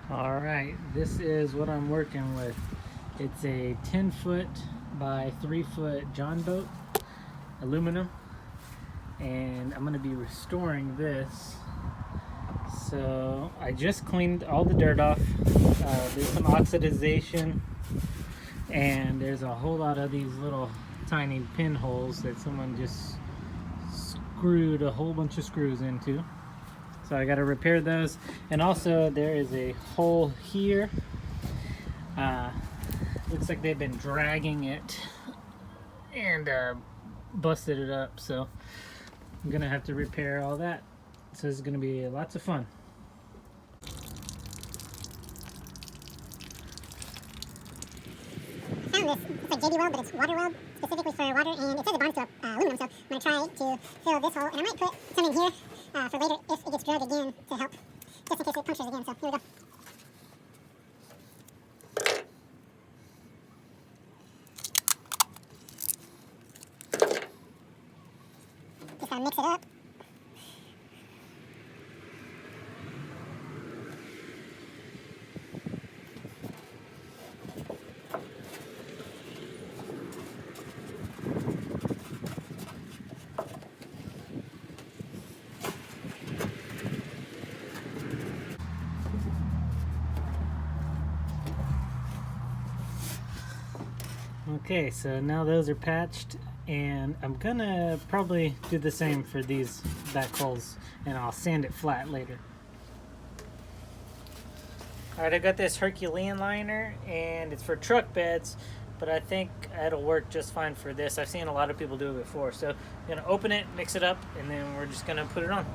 Alright, this is what I'm working with. It's a 10-foot by 3-foot Jon Boat aluminum, and I'm going to be restoring this. So I just cleaned all the dirt off. There's some oxidization, and there's a whole lot of these little tiny pinholes that someone just screwed a whole bunch of screws into. So I got to repair those. And also there is a hole here. Looks like they've been dragging it and busted it up. So I'm gonna have to repair all that. So this is gonna be lots of fun. I found this. It's like JB Weld, but it's water weld specifically for water, and it says it bonds to aluminum. So I'm gonna try to fill this hole, and I might put some in here for later if it gets drug again to help, just in case it punctures again. So here we go. Just gotta mix it up. Okay, so now those are patched, and I'm gonna probably do the same for these back holes, and I'll sand it flat later. Alright, I got this Herculiner, and it's for truck beds, but I think it'll work just fine for this. I've seen a lot of people do it before. So I'm gonna open it, mix it up, and then we're just gonna put it on.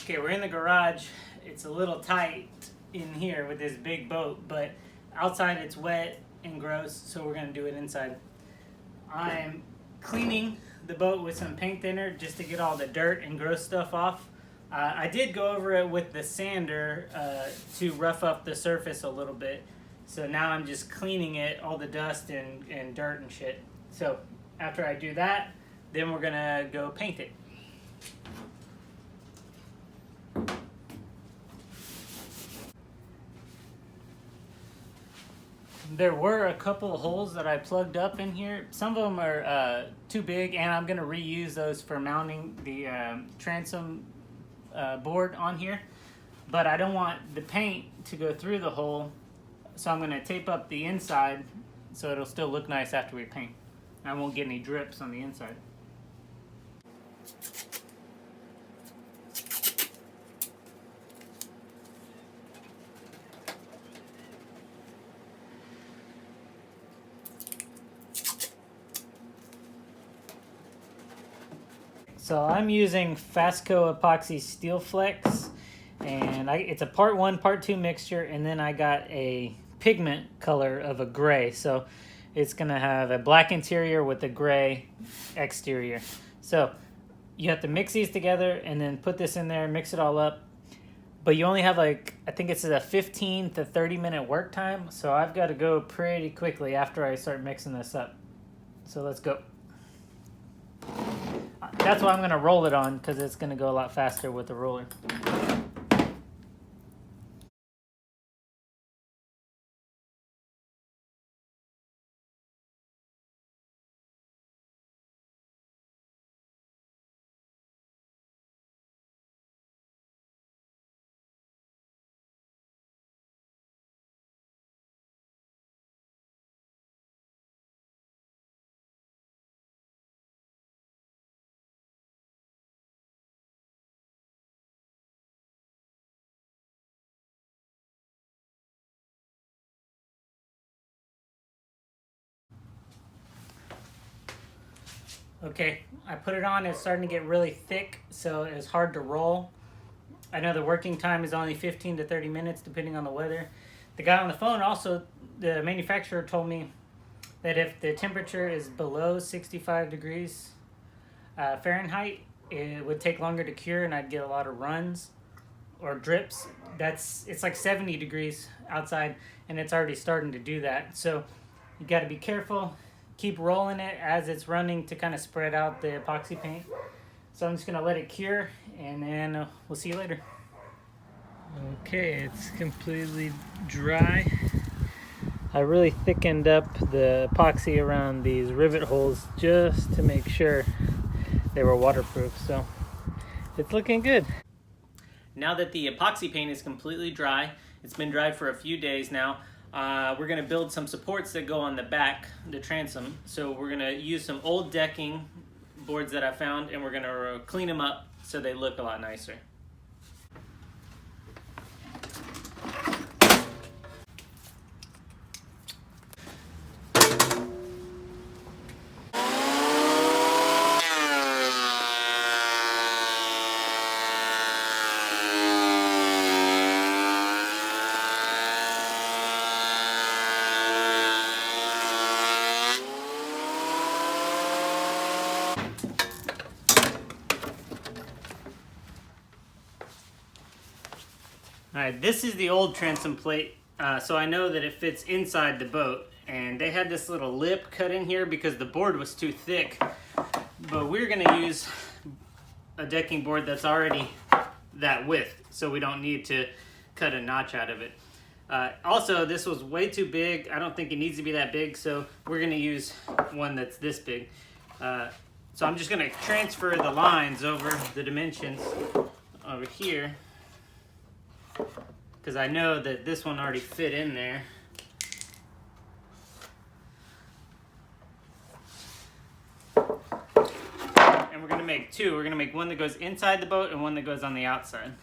Okay, we're in the garage. It's a little tight in here with this big boat, but outside it's wet and gross, so we're gonna do it inside. I'm cleaning the boat with some paint thinner just to get all the dirt and gross stuff off. I did go over it with the sander to rough up the surface a little bit. So now I'm just cleaning it, all the dust and dirt and shit. So after I do that, then we're gonna go paint it. There were a couple of holes that I plugged up in here. Some of them are too big, and I'm gonna reuse those for mounting the transom board on here. But I don't want the paint to go through the hole, so I'm gonna tape up the inside so it'll still look nice after we paint. I won't get any drips on the inside. So I'm using Fasco Epoxy Steel Flex, and it's a part 1, part 2 mixture, and then I got a pigment color of a gray. So it's gonna have a black interior with a gray exterior. So you have to mix these together and then put this in there, mix it all up. But you only have like, I think it's a 15 to 30 minute work time. So I've got to go pretty quickly after I start mixing this up. So let's go. That's why I'm going to roll it on, because it's going to go a lot faster with the roller. Okay, I put it on, it's starting to get really thick, so it's hard to roll. I know the working time is only 15 to 30 minutes depending on the weather. The guy on the phone also, the manufacturer told me that if the temperature is below 65 degrees Fahrenheit, it would take longer to cure and I'd get a lot of runs or drips. It's like 70 degrees outside and it's already starting to do that. So you got to be careful. Keep rolling it as it's running to kind of spread out the epoxy paint. So I'm just going to let it cure and then we'll see you later. Okay, it's completely dry. I really thickened up the epoxy around these rivet holes just to make sure they were waterproof, so it's looking good. Now that the epoxy paint is completely dry, it's been dry for a few days now, we're going to build some supports that go on the back, the transom. So we're going to use some old decking boards that I found and we're going to clean them up so they look a lot nicer. Alright, this is the old transom plate, so I know that it fits inside the boat. And they had this little lip cut in here because the board was too thick. But we're going to use a decking board that's already that width, so we don't need to cut a notch out of it. Also, this was way too big. I don't think it needs to be that big, so we're going to use one that's this big. So I'm just going to transfer the lines over the dimensions over here, because I know that this one already fit in there. And we're going to make two. We're going to make one that goes inside the boat and one that goes on the outside.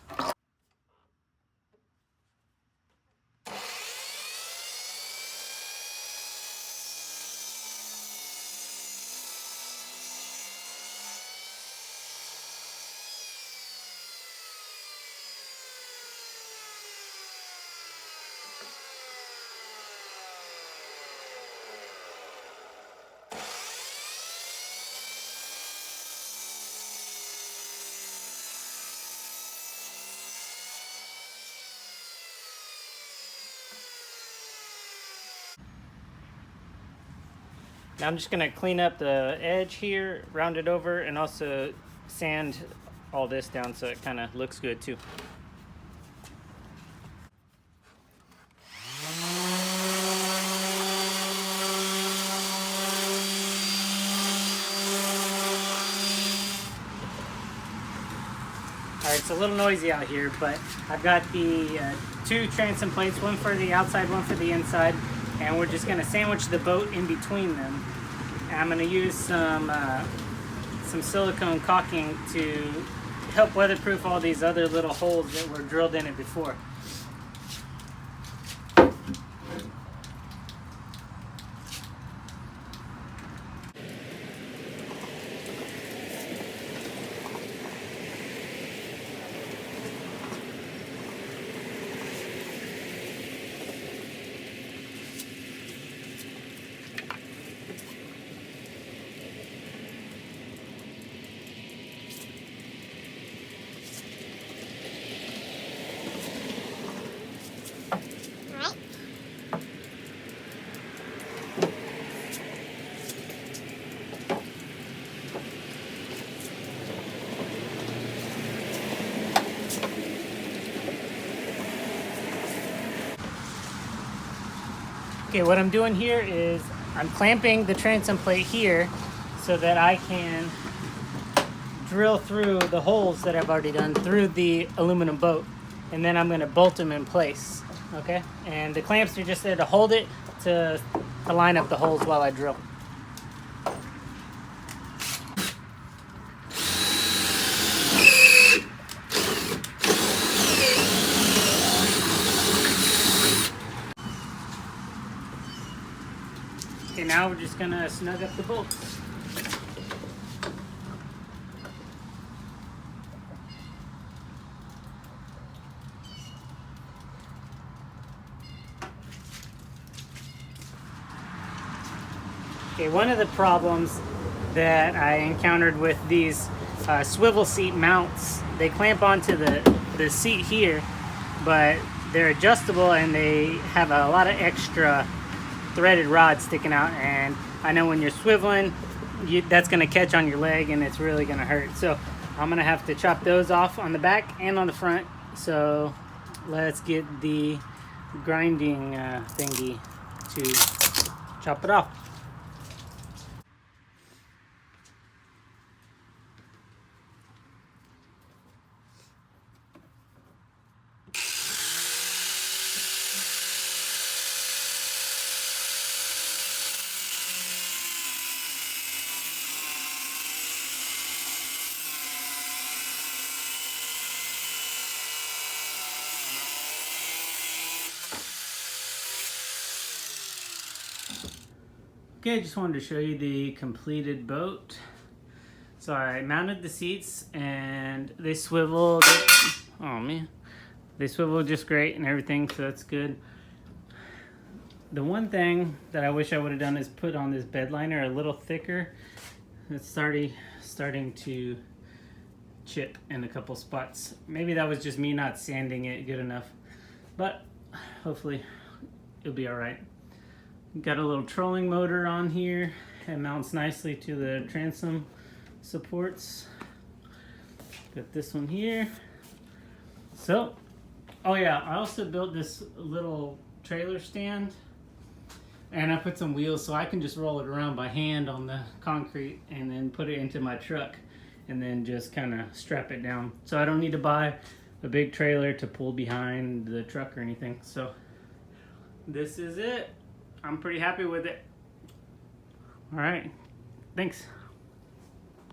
Now I'm just going to clean up the edge here, round it over, and also sand all this down so it kind of looks good too. Alright, it's a little noisy out here, but I've got the two transom plates, one for the outside, one for the inside. And we're just going to sandwich the boat in between them. And I'm going to use some silicone caulking to help weatherproof all these other little holes that were drilled in it before. Okay, what I'm doing here is I'm clamping the transom plate here so that I can drill through the holes that I've already done through the aluminum boat, and then I'm going to bolt them in place. Okay, and the clamps are just there to hold it to line up the holes while I drill. Okay, now we're just gonna snug up the bolts. Okay, one of the problems that I encountered with these swivel seat mounts, they clamp onto the seat here, but they're adjustable and they have a lot of extra threaded rods sticking out, and I know when you're swiveling, that's going to catch on your leg and it's really going to hurt. So I'm going to have to chop those off on the back and on the front. So let's get the grinding thingy to chop it off. Okay, just wanted to show you the completed boat. So I mounted the seats and they swiveled. Oh man, they swiveled just great and everything, so that's good. The one thing that I wish I would have done is put on this bed liner a little thicker. It's starting to chip in a couple spots. Maybe that was just me not sanding it good enough, but hopefully it'll be all right. Got a little trolling motor on here. It mounts nicely to the transom supports. Got this one here. So, oh yeah, I also built this little trailer stand, and I put some wheels so I can just roll it around by hand on the concrete and then put it into my truck and then just kind of strap it down. So I don't need to buy a big trailer to pull behind the truck or anything. So this is it. I'm pretty happy with it. All right, thanks.